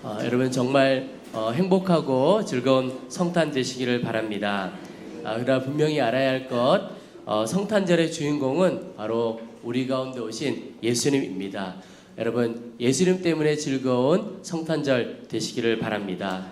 여러분 정말 행복하고 즐거운 성탄 되시기를 바랍니다. 그러나 분명히 알아야 할 것, 성탄절의 주인공은 바로 우리 가운데 오신 예수님입니다. 여러분 예수님 때문에 즐거운 성탄절 되시기를 바랍니다.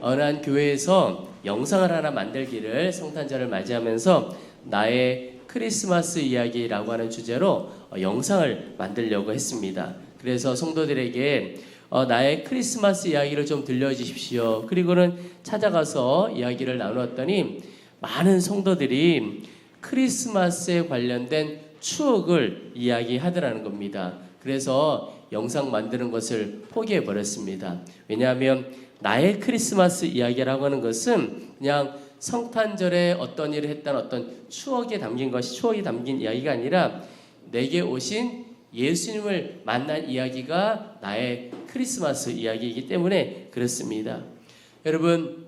어느 한 교회에서 영상을 하나 만들기를 성탄절을 맞이하면서 나의 크리스마스 이야기라고 하는 주제로 영상을 만들려고 했습니다. 그래서 성도들에게 나의 크리스마스 이야기를 좀 들려주십시오. 그리고는 찾아가서 이야기를 나누었더니 많은 성도들이 크리스마스에 관련된 추억을 이야기하더라는 겁니다. 그래서 영상 만드는 것을 포기해 버렸습니다. 왜냐하면 나의 크리스마스 이야기라고 하는 것은 그냥 성탄절에 어떤 일을 했다는 어떤 추억이 담긴 이야기가 아니라 내게 오신 예수님을 만난 이야기가 나의 크리스마스 이야기이기 때문에 그렇습니다. 여러분,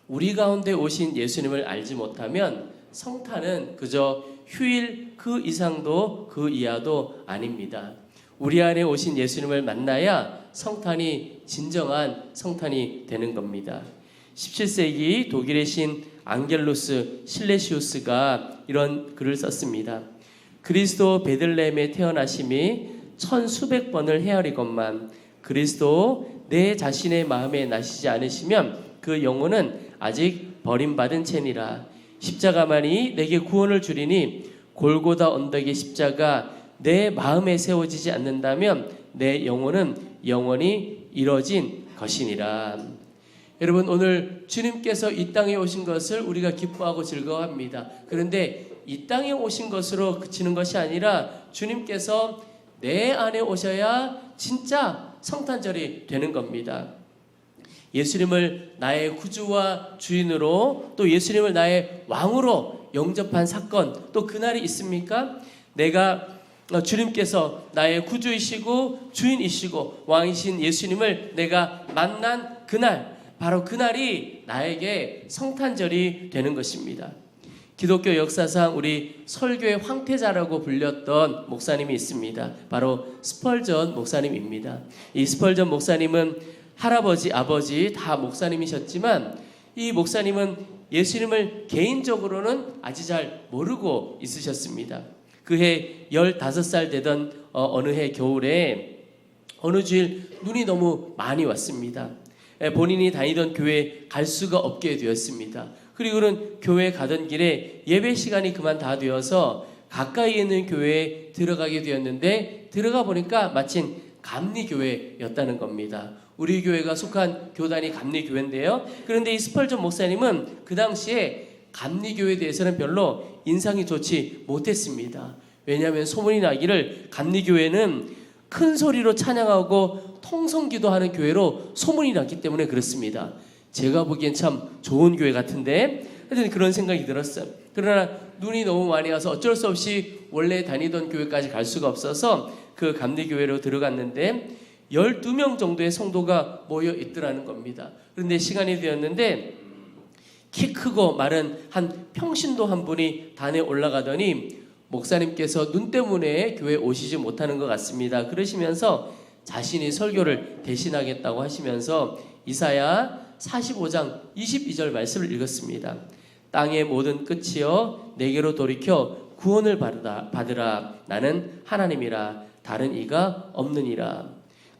우리 가운데 오신 예수님을 알지 못하면 성탄은 그저 휴일 그 이상도 그 이하도 아닙니다. 우리 안에 오신 예수님을 만나야 성탄이 진정한 성탄이 되는 겁니다. 17세기 독일의 신 앙겔루스 실레시우스가 이런 글을 썼습니다. 그리스도 베들레헴에 태어나심이 천수백 번을 헤아리건만 그리스도 내 자신의 마음에 나시지 않으시면 그 영혼은 아직 버림받은 채니라. 십자가만이 내게 구원을 주리니 골고다 언덕의 십자가 내 마음에 세워지지 않는다면 내 영혼은 영원히 이뤄진 것이니라. 여러분, 오늘 주님께서 이 땅에 오신 것을 우리가 기뻐하고 즐거워합니다. 그런데 이 땅에 오신 것으로 그치는 것이 아니라 주님께서 내 안에 오셔야 진짜 성탄절이 되는 겁니다. 예수님을 나의 구주와 주인으로, 또 예수님을 나의 왕으로 영접한 사건, 또 그날이 있습니까? 내가 주님께서 나의 구주이시고 주인이시고 왕이신 예수님을 내가 만난 그날, 바로 그날이 나에게 성탄절이 되는 것입니다. 기독교 역사상 우리 설교의 황태자라고 불렸던 목사님이 있습니다. 바로 스펄전 목사님입니다. 이 스펄전 목사님은 할아버지, 아버지 다 목사님이셨지만 이 목사님은 예수님을 개인적으로는 아주 잘 모르고 있으셨습니다. 그해 15살 되던 어느 해 겨울에 어느 주일 눈이 너무 많이 왔습니다. 본인이 다니던 교회에 갈 수가 없게 되었습니다. 그리고는 교회에 가던 길에 예배 시간이 그만 다 되어서 가까이 있는 교회에 들어가게 되었는데 들어가 보니까 마침 감리교회였다는 겁니다. 우리 교회가 속한 교단이 감리교회인데요. 그런데 이 스펄전 목사님은 그 당시에 감리교회에 대해서는 별로 인상이 좋지 못했습니다. 왜냐하면 소문이 나기를 감리교회는 큰 소리로 찬양하고 통성기도하는 교회로 소문이 났기 때문에 그렇습니다. 제가 보기엔 참 좋은 교회 같은데 하여튼 그런 생각이 들었어요. 그러나 눈이 너무 많이 와서 어쩔 수 없이 원래 다니던 교회까지 갈 수가 없어서 그 감리교회로 들어갔는데 12명 정도의 성도가 모여 있더라는 겁니다. 그런데 시간이 되었는데 키 크고 마른 한 평신도 한 분이 단에 올라가더니 목사님께서 눈 때문에 교회에 오시지 못하는 것 같습니다. 그러시면서 자신이 설교를 대신하겠다고 하시면서 이사야 45장 22절 말씀을 읽었습니다. 땅의 모든 끝이여 내게로 돌이켜 구원을 받으라. 나는 하나님이라 다른 이가 없느니라.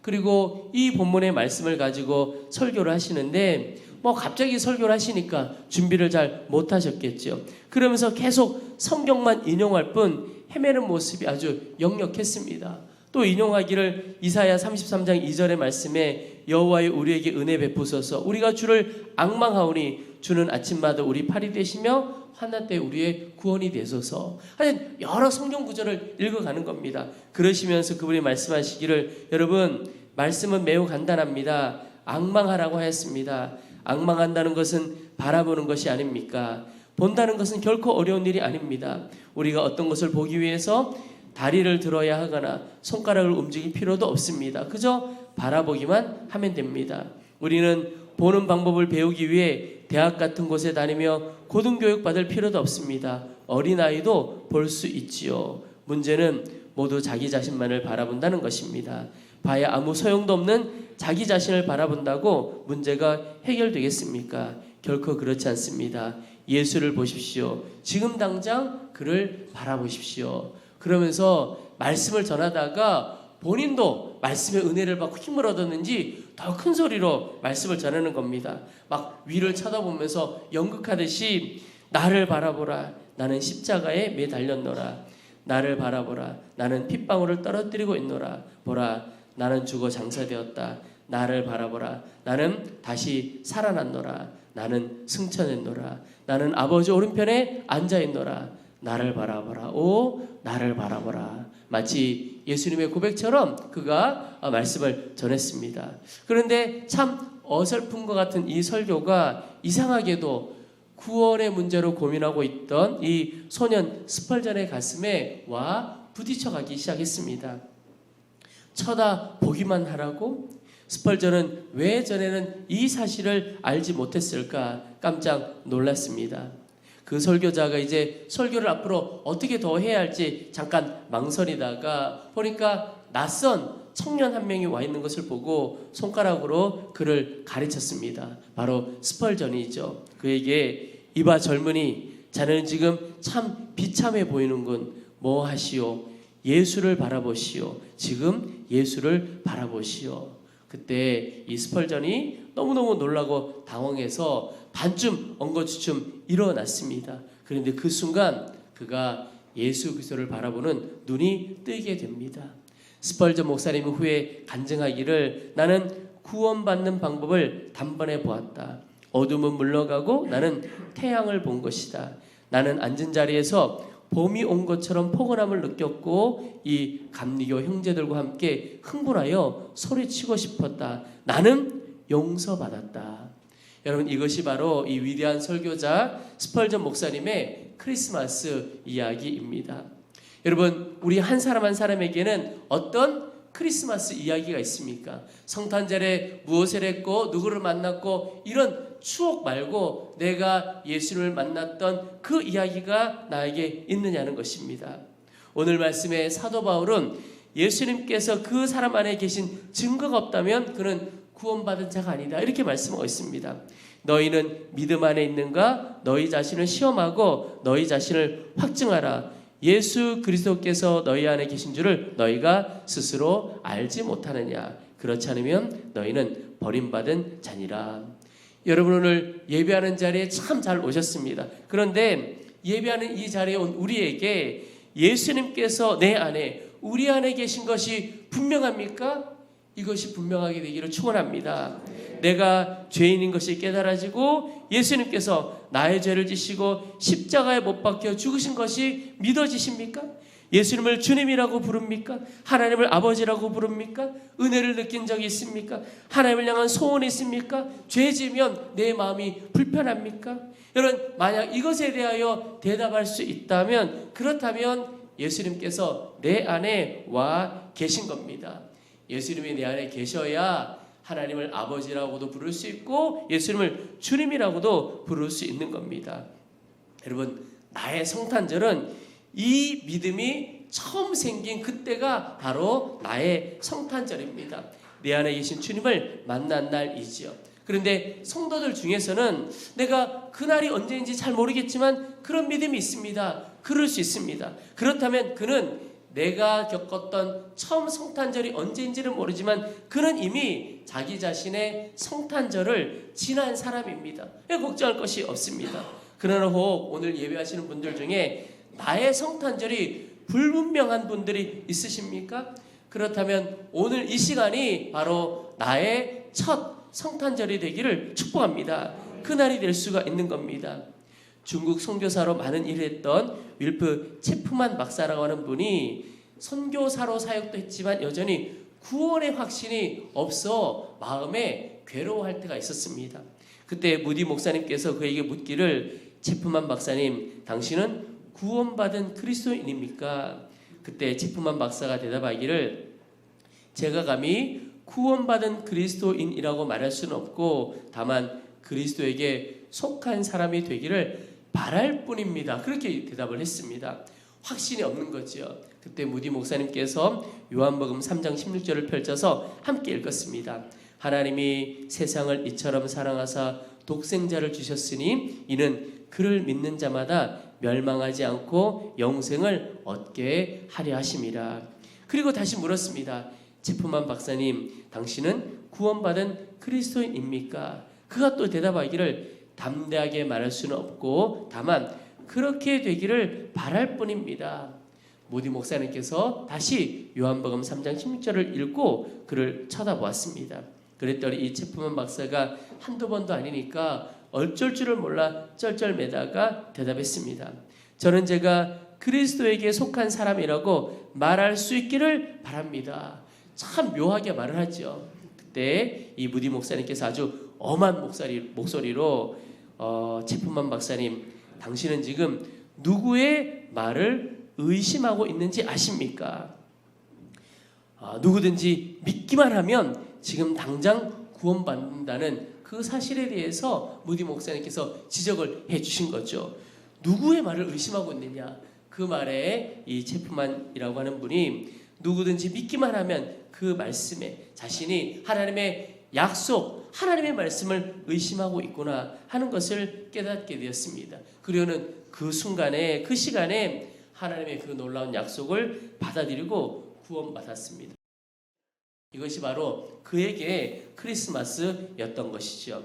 그리고 이 본문의 말씀을 가지고 설교를 하시는데 갑자기 설교를 하시니까 준비를 잘 못하셨겠죠. 그러면서 계속 성경만 인용할 뿐 헤매는 모습이 아주 역력했습니다. 또 인용하기를 이사야 33장 2절의 말씀에 여호와의 우리에게 은혜 베푸소서 우리가 주를 앙망하오니 주는 아침마다 우리 팔이 되시며 환난 때 우리의 구원이 되소서. 하여튼 여러 성경 구절을 읽어가는 겁니다. 그러시면서 그분이 말씀하시기를 여러분 말씀은 매우 간단합니다. 앙망하라고 하였습니다. 앙망한다는 것은 바라보는 것이 아닙니까? 본다는 것은 결코 어려운 일이 아닙니다. 우리가 어떤 것을 보기 위해서 다리를 들어야 하거나 손가락을 움직일 필요도 없습니다. 그저 바라보기만 하면 됩니다. 우리는 보는 방법을 배우기 위해 대학 같은 곳에 다니며 고등교육 받을 필요도 없습니다. 어린아이도 볼 수 있지요. 문제는 모두 자기 자신만을 바라본다는 것입니다. 봐야 아무 소용도 없는 자기 자신을 바라본다고 문제가 해결되겠습니까? 결코 그렇지 않습니다. 예수를 보십시오. 지금 당장 그를 바라보십시오. 그러면서 말씀을 전하다가 본인도 말씀의 은혜를 받고 힘을 얻었는지 더 큰 소리로 말씀을 전하는 겁니다. 막 위를 쳐다보면서 연극하듯이 나를 바라보라. 나는 십자가에 매달렸노라. 나를 바라보라. 나는 핏방울을 떨어뜨리고 있노라. 보라. 나는 죽어 장사되었다. 나를 바라보라. 나는 다시 살아났노라. 나는 승천했노라. 나는 아버지 오른편에 앉아있노라. 나를 바라보라. 오, 나를 바라보라. 마치 예수님의 고백처럼 그가 말씀을 전했습니다. 그런데 참 어설픈 것 같은 이 설교가 이상하게도 구원의 문제로 고민하고 있던 이 소년 스펄전의 가슴에 와 부딪혀가기 시작했습니다. 쳐다보기만 하라고? 스펄전은 왜 전에는 이 사실을 알지 못했을까 깜짝 놀랐습니다. 그 설교자가 이제 설교를 앞으로 어떻게 더 해야 할지 잠깐 망설이다가 보니까 낯선 청년 한 명이 와 있는 것을 보고 손가락으로 그를 가르쳤습니다. 바로 스펄전이죠. 그에게 이봐 젊은이, 자네는 지금 참 비참해 보이는군. 뭐 하시오? 예수를 바라보시오. 지금 예수를 바라보시오. 그때 이 스펄전이 너무너무 놀라고 당황해서 반쯤 엉거주춤 일어났습니다. 그런데 그 순간 그가 예수 그리스도를 바라보는 눈이 뜨게 됩니다. 스펄전 목사님이 후에 간증하기를 나는 구원받는 방법을 단번에 보았다. 어둠은 물러가고 나는 태양을 본 것이다. 나는 앉은 자리에서 봄이 온 것처럼 포근함을 느꼈고 이 감리교 형제들과 함께 흥분하여 소리치고 싶었다. 나는 용서받았다. 여러분, 이것이 바로 이 위대한 설교자 스펄전 목사님의 크리스마스 이야기입니다. 여러분, 우리 한 사람 한 사람에게는 어떤 크리스마스 이야기가 있습니까? 성탄절에 무엇을 했고 누구를 만났고 이런 추억 말고 내가 예수를 만났던 그 이야기가 나에게 있느냐는 것입니다. 오늘 말씀의 사도 바울은 예수님께서 그 사람 안에 계신 증거가 없다면 그는 구원받은 자가 아니다, 이렇게 말씀하고 있습니다. 너희는 믿음 안에 있는가? 너희 자신을 시험하고 너희 자신을 확증하라. 예수 그리스도께서 너희 안에 계신 줄을 너희가 스스로 알지 못하느냐? 그렇지 않으면 너희는 버림받은 자니라. 여러분, 오늘 예배하는 자리에 참 잘 오셨습니다. 그런데 예배하는 이 자리에 온 우리에게 예수님께서 내 안에, 우리 안에 계신 것이 분명합니까? 이것이 분명하게 되기를 축원합니다. 내가 죄인인 것이 깨달아지고 예수님께서 나의 죄를 지시고 십자가에 못 박혀 죽으신 것이 믿어지십니까? 예수님을 주님이라고 부릅니까? 하나님을 아버지라고 부릅니까? 은혜를 느낀 적이 있습니까? 하나님을 향한 소원이 있습니까? 죄 지으면 내 마음이 불편합니까? 여러분, 만약 이것에 대하여 대답할 수 있다면, 그렇다면 예수님께서 내 안에 와 계신 겁니다. 예수님이 내 안에 계셔야 하나님을 아버지라고도 부를 수 있고 예수님을 주님이라고도 부를 수 있는 겁니다. 여러분, 나의 성탄절은 이 믿음이 처음 생긴 그때가 바로 나의 성탄절입니다. 내 안에 계신 주님을 만난 날이지요. 그런데 성도들 중에서는 내가 그날이 언제인지 잘 모르겠지만 그런 믿음이 있습니다. 그럴 수 있습니다. 그렇다면 그는 내가 겪었던 처음 성탄절이 언제인지는 모르지만 그는 이미 자기 자신의 성탄절을 지난 사람입니다. 걱정할 것이 없습니다. 그러나 혹 오늘 예배하시는 분들 중에 나의 성탄절이 불분명한 분들이 있으십니까? 그렇다면 오늘 이 시간이 바로 나의 첫 성탄절이 되기를 축복합니다. 그날이 될 수가 있는 겁니다. 중국 선교사로 많은 일을 했던 윌프 체프만 박사라고 하는 분이 선교사로 사역도 했지만 여전히 구원의 확신이 없어 마음에 괴로워할 때가 있었습니다. 그때 무디 목사님께서 그에게 묻기를, 체프만 박사님, 당신은 구원받은 그리스도인입니까? 그때 체프만 박사가 대답하기를, 제가 감히 구원받은 그리스도인이라고 말할 수는 없고 다만 그리스도에게 속한 사람이 되기를 바랄 뿐입니다. 그렇게 대답을 했습니다. 확신이 없는 거죠. 그때 무디 목사님께서 요한복음 3장 16절을 펼쳐서 함께 읽었습니다. 하나님이 세상을 이처럼 사랑하사 독생자를 주셨으니 이는 그를 믿는 자마다 멸망하지 않고 영생을 얻게 하려 하심이라. 그리고 다시 물었습니다. 제프만 박사님, 당신은 구원받은 그리스도인입니까? 그가 또 대답하기를 담대하게 말할 수는 없고 다만 그렇게 되기를 바랄 뿐입니다. 모디 목사님께서 다시 요한복음 3장 16절을 읽고 그를 쳐다보았습니다. 그랬더니 이 제프만 박사가 한두 번도 아니니까 어쩔 줄을 몰라 쩔쩔매다가 대답했습니다. 저는 제가 그리스도에게 속한 사람이라고 말할 수 있기를 바랍니다. 참 묘하게 말을 하죠. 그때 이 무디 목사님께서 아주 엄한 목소리로 제프만 박사님, 당신은 지금 누구의 말을 의심하고 있는지 아십니까? 누구든지 믿기만 하면 지금 당장 구원받는다는 그 사실에 대해서 무디 목사님께서 지적을 해주신 거죠. 누구의 말을 의심하고 있느냐? 그 말에 이 체프만이라고 하는 분이 누구든지 믿기만 하면 그 말씀에 자신이 하나님의 약속, 하나님의 말씀을 의심하고 있구나 하는 것을 깨닫게 되었습니다. 그리고는 그 순간에, 그 시간에 하나님의 그 놀라운 약속을 받아들이고 구원받았습니다. 이것이 바로 그에게 크리스마스였던 것이죠.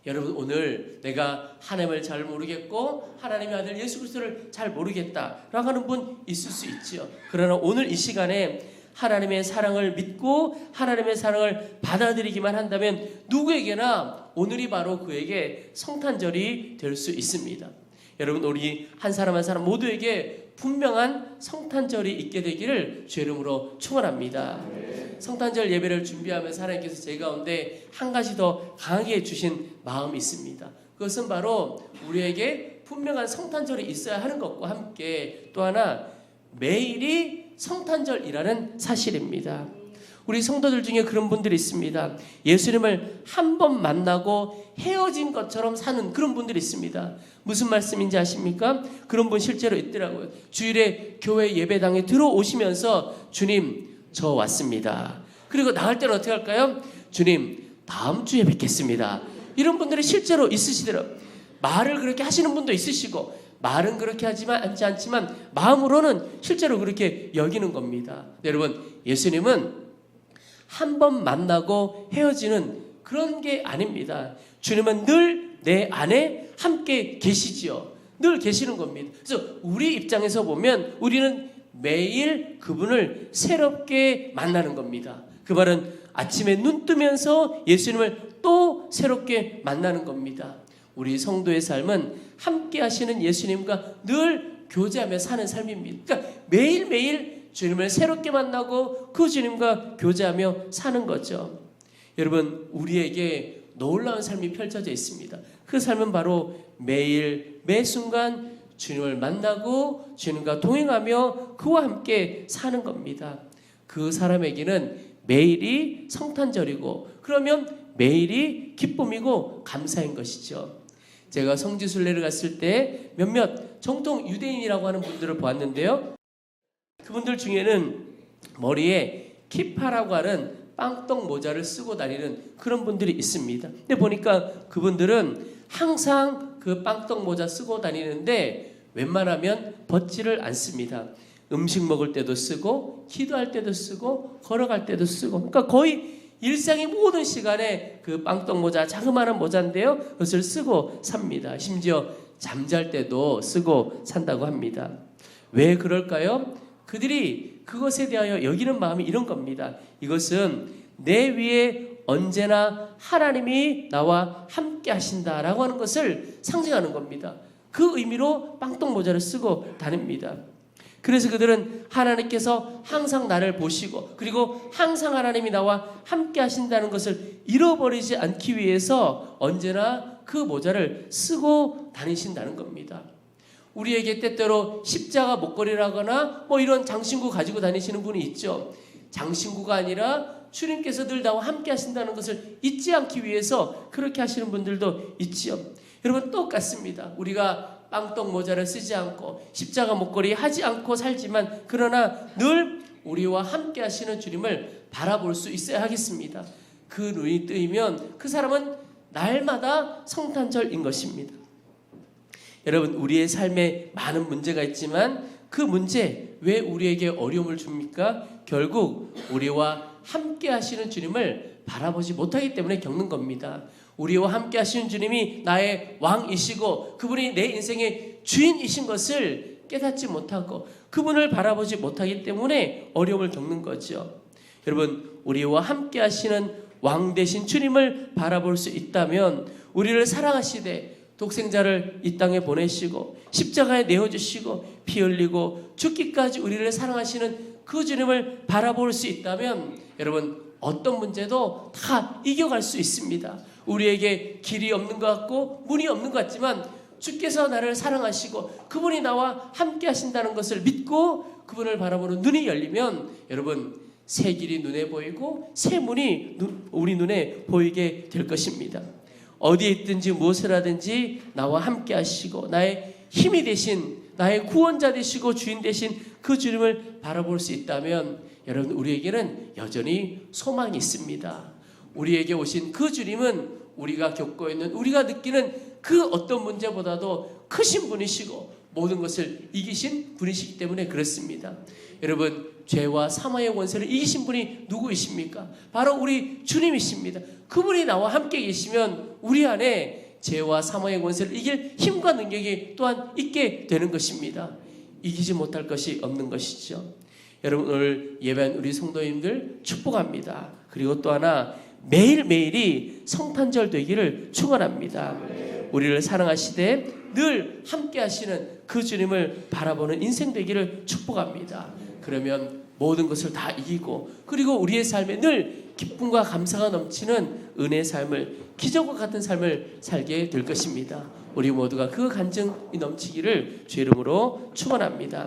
여러분, 오늘 내가 하나님을 잘 모르겠고 하나님의 아들 예수 그리스도를 잘 모르겠다라고 하는 분 있을 수 있죠. 그러나 오늘 이 시간에 하나님의 사랑을 믿고 하나님의 사랑을 받아들이기만 한다면 누구에게나 오늘이 바로 그에게 성탄절이 될 수 있습니다. 여러분, 우리 한 사람 한 사람 모두에게 분명한 성탄절이 있게 되기를 주의 이름으로 축원합니다. 성탄절 예배를 준비하면서 하나님께서 제 가운데 한 가지 더 강하게 주신 마음이 있습니다. 그것은 바로 우리에게 분명한 성탄절이 있어야 하는 것과 함께 또 하나 매일이 성탄절이라는 사실입니다. 우리 성도들 중에 그런 분들이 있습니다. 예수님을 한 번 만나고 헤어진 것처럼 사는 그런 분들이 있습니다. 무슨 말씀인지 아십니까? 그런 분 실제로 있더라고요. 주일에 교회 예배당에 들어오시면서 주님, 저 왔습니다. 그리고 나갈 때는 어떻게 할까요? 주님, 다음 주에 뵙겠습니다. 이런 분들이 실제로 있으시더라고요. 말을 그렇게 하시는 분도 있으시고 말은 그렇게 하지만 않지만 마음으로는 실제로 그렇게 여기는 겁니다. 여러분, 예수님은 한 번 만나고 헤어지는 그런 게 아닙니다. 주님은 늘 내 안에 함께 계시지요. 늘 계시는 겁니다. 그래서 우리 입장에서 보면 우리는 매일 그분을 새롭게 만나는 겁니다. 그 말은 아침에 눈 뜨면서 예수님을 또 새롭게 만나는 겁니다. 우리 성도의 삶은 함께 하시는 예수님과 늘 교제하며 사는 삶입니다. 그러니까 매일매일 주님을 새롭게 만나고 그 주님과 교제하며 사는 거죠. 여러분, 우리에게 놀라운 삶이 펼쳐져 있습니다. 그 삶은 바로 매일 매 순간 주님을 만나고 주님과 동행하며 그와 함께 사는 겁니다. 그 사람에게는 매일이 성탄절이고 그러면 매일이 기쁨이고 감사인 것이죠. 제가 성지순례를 갔을 때 몇몇 정통 유대인이라고 하는 분들을 보았는데요. 그분들 중에는 머리에 키파라고 하는 빵떡 모자를 쓰고 다니는 그런 분들이 있습니다. 근데 보니까 그분들은 항상 그 빵떡 모자 쓰고 다니는데 웬만하면 벗지를 않습니다. 음식 먹을 때도 쓰고 기도할 때도 쓰고 걸어갈 때도 쓰고, 그러니까 거의 일상의 모든 시간에 그 빵떡 모자, 자그마한 모자인데요, 그것을 쓰고 삽니다. 심지어 잠잘 때도 쓰고 산다고 합니다. 왜 그럴까요? 그들이 그것에 대하여 여기는 마음이 이런 겁니다. 이것은 내 위에 언제나 하나님이 나와 함께 하신다라고 하는 것을 상징하는 겁니다. 그 의미로 빵떡 모자를 쓰고 다닙니다. 그래서 그들은 하나님께서 항상 나를 보시고 그리고 항상 하나님이 나와 함께 하신다는 것을 잃어버리지 않기 위해서 언제나 그 모자를 쓰고 다니신다는 겁니다. 우리에게 때때로 십자가 목걸이라거나 이런 장신구 가지고 다니시는 분이 있죠. 장신구가 아니라 주님께서 늘 나와 함께 하신다는 것을 잊지 않기 위해서 그렇게 하시는 분들도 있지요. 여러분, 똑같습니다. 우리가 빵떡 모자를 쓰지 않고 십자가 목걸이 하지 않고 살지만 그러나 늘 우리와 함께 하시는 주님을 바라볼 수 있어야 하겠습니다. 그 눈이 뜨이면 그 사람은 날마다 성탄절인 것입니다. 여러분, 우리의 삶에 많은 문제가 있지만 그 문제 왜 우리에게 어려움을 줍니까? 결국 우리와 함께 하시는 주님을 바라보지 못하기 때문에 겪는 겁니다. 우리와 함께 하시는 주님이 나의 왕이시고 그분이 내 인생의 주인이신 것을 깨닫지 못하고 그분을 바라보지 못하기 때문에 어려움을 겪는 거죠. 여러분, 우리와 함께 하시는 왕 되신 주님을 바라볼 수 있다면 우리를 사랑하시되 독생자를 이 땅에 보내시고 십자가에 내어주시고 피 흘리고 죽기까지 우리를 사랑하시는 그 주님을 바라볼 수 있다면 여러분, 어떤 문제도 다 이겨갈 수 있습니다. 우리에게 길이 없는 것 같고 문이 없는 것 같지만 주께서 나를 사랑하시고 그분이 나와 함께 하신다는 것을 믿고 그분을 바라보는 눈이 열리면 여러분, 새 길이 눈에 보이고 새 문이 우리 눈에 보이게 될 것입니다. 어디에 있든지 무엇을 하든지 나와 함께 하시고 나의 힘이 되신, 나의 구원자 되시고 주인 되신 그 주님을 바라볼 수 있다면 여러분, 우리에게는 여전히 소망이 있습니다. 우리에게 오신 그 주님은 우리가 겪고 있는, 우리가 느끼는 그 어떤 문제보다도 크신 분이시고 모든 것을 이기신 분이시기 때문에 그렇습니다. 여러분, 죄와 사망의 권세를 이기신 분이 누구이십니까? 바로 우리 주님이십니다. 그분이 나와 함께 계시면 우리 안에 죄와 사망의 권세를 이길 힘과 능력이 또한 있게 되는 것입니다. 이기지 못할 것이 없는 것이죠. 여러분, 오늘 예배한 우리 성도님들 축복합니다. 그리고 또 하나, 매일매일이 성탄절 되기를 축원합니다. 우리를 사랑하시되 늘 함께 하시는 그 주님을 바라보는 인생 되기를 축복합니다. 그러면 모든 것을 다 이기고 그리고 우리의 삶에 늘 기쁨과 감사가 넘치는 은혜의 삶을, 기적과 같은 삶을 살게 될 것입니다. 우리 모두가 그 간증이 넘치기를 주의 이름으로 축원합니다.